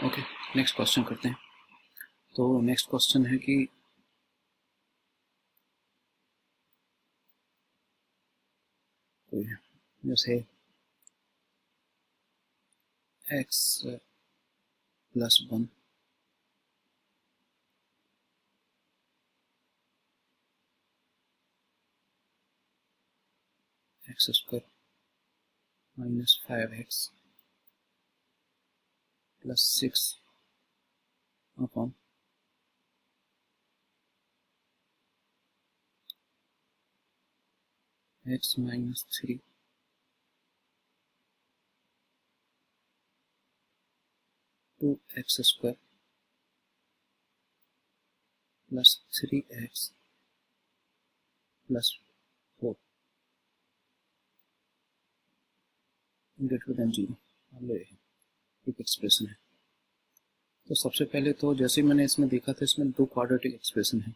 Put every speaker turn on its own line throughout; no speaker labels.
Okay, next question करते हैं। तो नेक्स्ट क्वेश्चन है कि जैसे x plus 1 x square minus 5x plus 6 upon x minus 3 2x square plus 3x plus 4 greater than 0 मान लो ये एक एक्सप्रेशन है। तो सबसे पहले तो जैसे मैंने इसमें देखा था, इसमें दो क्वाड्रेटिक एक्सप्रेशन है,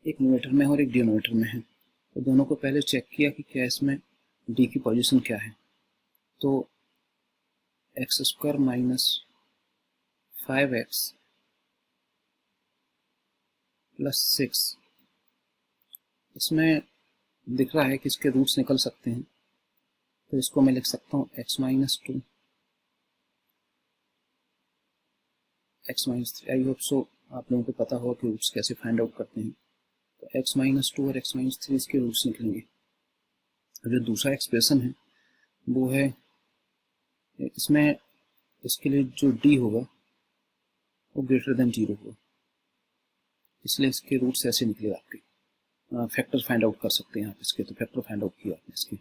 एक न्यूमरेटर में और एक डिनोमिनेटर में है। तो दोनों को पहले चेक किया कि क्या इसमें डी की पोजीशन क्या है। तो x square minus 5x plus 6 इसमें दिख रहा है कि इसके रूट्स निकल सकते हैं। तो इसको मैं लिख सकता हूँ x minus 2 x minus 3। I hope so आप लोगों को पता होगा कि रूट्स कैसे फाइंड आउट करते हैं। तो x माइनस 2 और x माइनस 3 इसके रूट्स निकलेंगे। जो दूसरा एक्सप्रेशन है वो है, इसमें इसके लिए जो d होगा वो ग्रेटर देन 0 होगा, इसलिए इसके रूट्स ऐसे निकले आपके। फैक्टर फाइंड आउट कर सकते हैं आप इसके। तो फैक्टर फाइंड आउट किया आपने इसके।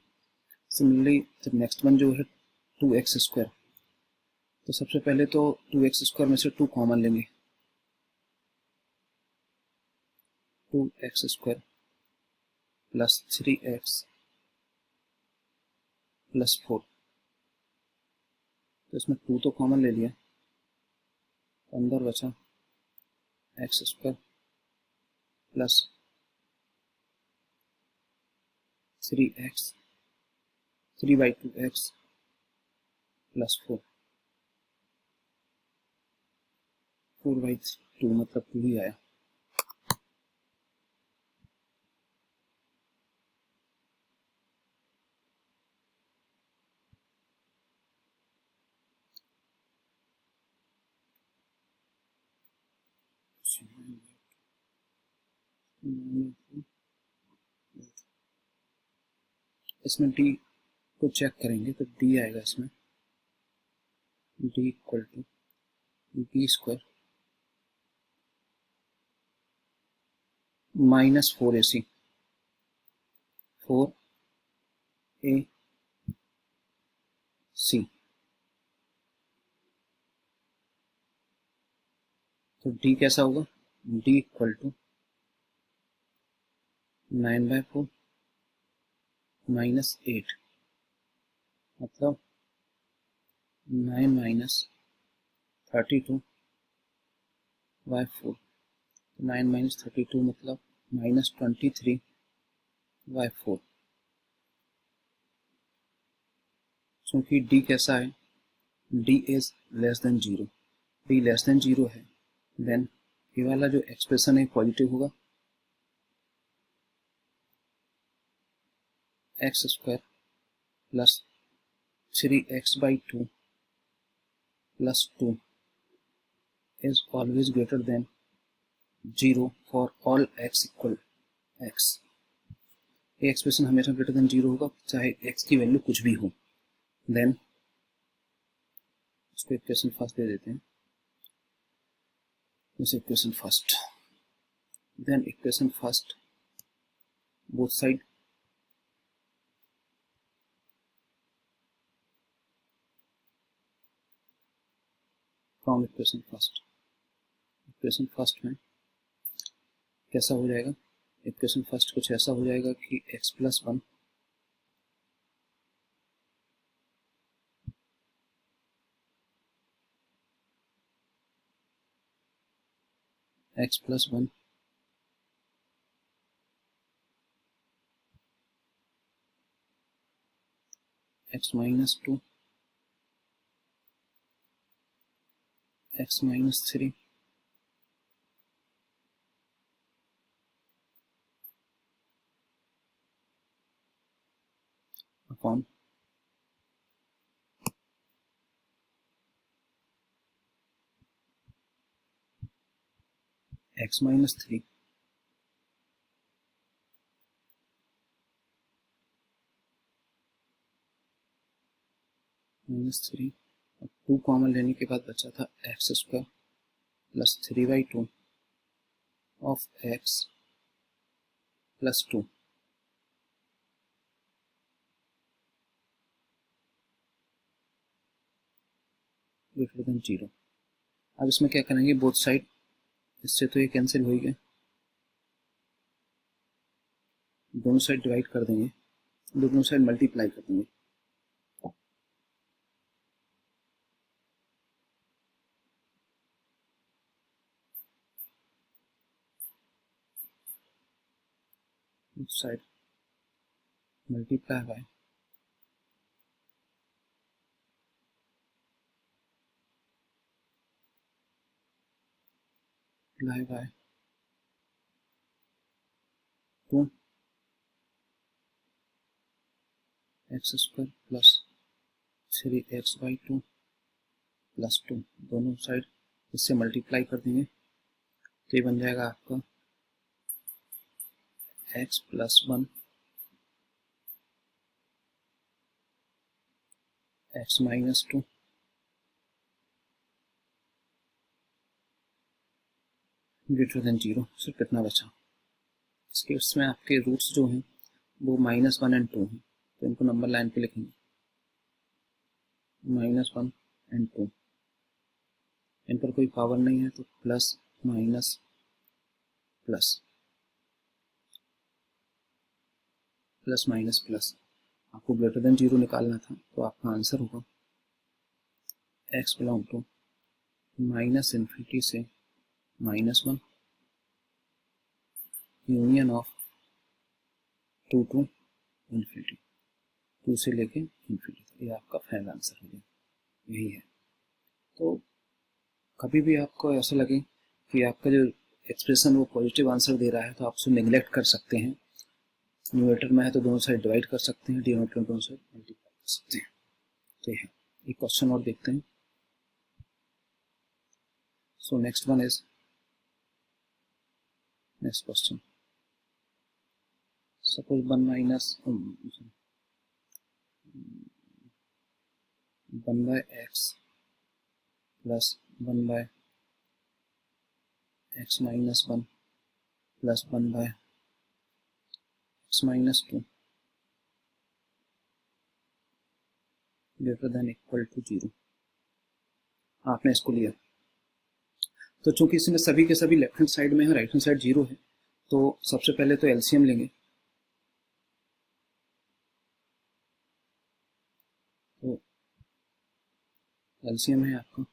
सिमिलरली जब नेक्स्ट वन जो है 2x स्क्वायर, तो सबसे पहले तो 2x स्क्वायर में से 2 कॉमन लेंगे। 2x square plus 3x plus 4। तो इसमें 2 तो कॉमन ले लिया, अंदर बचा x square plus 3x 3/2x plus 4 4/2 मतलब 2 ही आया। इसमें d को चेक करेंगे तो d आएगा इसमें d equal to B square minus 4ac 4ac। तो d कैसा होगा, d इक्वल टू 9/4 माइनस 8 मतलब 9 माइनस 32/4। 9 माइनस 32 मतलब माइनस 23/4। क्योंकि d कैसा है, d is less than 0, d less than 0 है, देन ये वाला जो एक्सप्रेशन है पॉजिटिव होगा। X square plus 3x/2 plus 2 is always greater than 0 for all x equal x। ये एक्सप्रेशन हमेशा ग्रेटर देन 0 होगा चाहे x की वैल्यू कुछ भी हो। देन इसको इक्वेशन फर्स्ट दे देते हैं, equation first, then equation first both side from equation first. Equation first में कैसा हो जाएगा, इक्वेशन फर्स्ट कुछ ऐसा हो जाएगा कि x plus 1 x plus 1 x minus 2 x minus 3 upon x minus 3 minus 3 और 2 कॉमन लेने के बाद बचा था x square plus 3/2 of x plus 2 greater then 0। अब इसमें क्या करेंगे, बोथ साइड, इससे तो ये कैंसिल हो ही गया, दोनों साइड डिवाइड कर देंगे, दोनों साइड मल्टीप्लाई कर देंगे। Side multiply by by 2 x square plus 3x/2 plus 2, दोनों साइड इससे मल्टीप्लाई कर देंगे तो ये बन जाएगा आपका x plus 1 x minus 2 greater then 0। सिर्फ कितना बचा, इसके उसमें आपके रूट्स जो हैं वो -1 एंड 2 हैं, तो इनको नंबर लाइन पे लिखेंगे -1 एंड 2, इन पर कोई पावर नहीं है तो plus minus plus plus minus plus, आपको ग्रेटर देन 0 निकालना था तो आपका आंसर होगा x बिलोंग टू -∞ से -1 यूनियन ऑफ 2 टू इन्फिनिटी, 2 से लेके इन्फिनिटी तक। ये आपका फाइनल आंसर हो गया, यही है। तो कभी भी आपको ऐसा लगे कि आपका जो एक्सप्रेशन वो पॉजिटिव आंसर दे रहा है तो आप उसको नेग्लेक्ट कर सकते हैं, न्यूमरेटर में है तो दोनों साइड डिवाइड कर सकते हैं, डिनोमिनेटर में दोनों साइड मल्टीप्लाई कर सकते हैं। तो ये है। एक क्वेश्चन और देखते हैं। So next one is, next question, suppose 1 minus 1/x plus 1/x minus 1 plus 1/x minus 2 greater than equal to 0। आपने इसको लिया तो चूंकि इसमें सभी के सभी लेफ्ट हैंड साइड में है, राइट हैंड साइड 0 है, तो सबसे पहले तो एलसीएम लेंगे। तो एलसीएम है आपका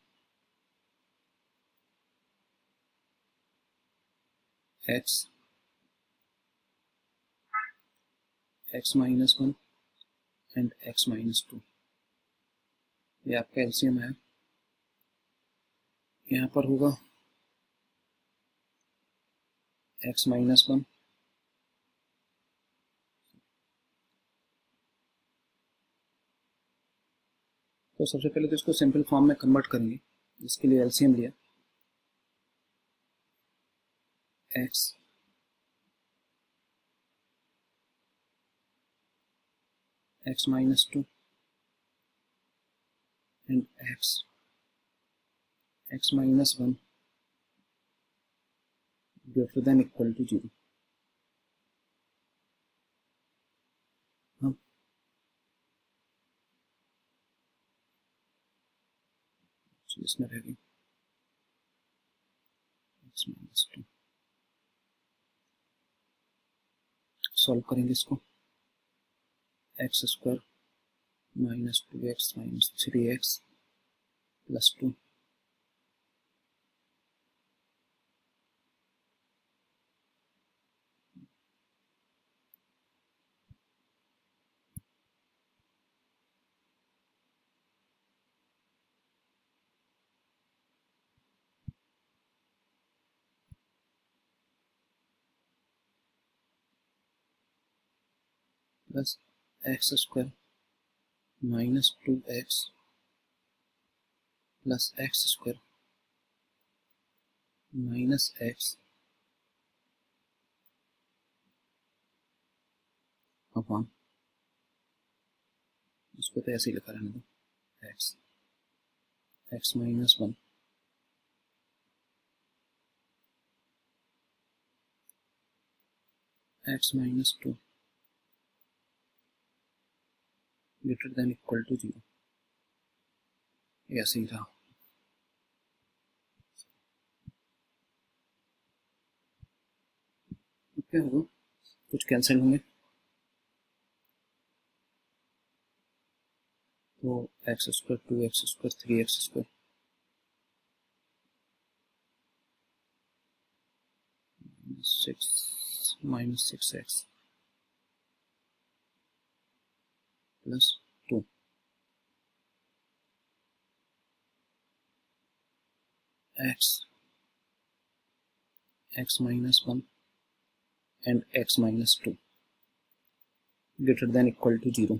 x minus 1 and x minus 2, ये आपका एलसीएम है। यहाँ पर होगा x माइनस 1 तो सबसे पहले तो इसको सिंपल फॉर्म में कन्वर्ट करेंगे, जिसके लिए एलसीएम लिया x minus 2 and x minus 1 greater than equal to 0। इसमें रहेगी x माइनस 2, सॉल्व करेंगे इसको, x square minus 2x minus 3x plus 2 plus x square minus 2x plus x square minus x upon, इसको तो ऐसे ही लिखा रहने दो, x minus 1 x minus 2 greater than equal to 0, ऐसे ही रहा। क्या होगा, कुछ कैंसिल होंगे तो x square 2x square 3x square minus 6x plus 2 x minus 1 and x minus 2 greater than equal to 0।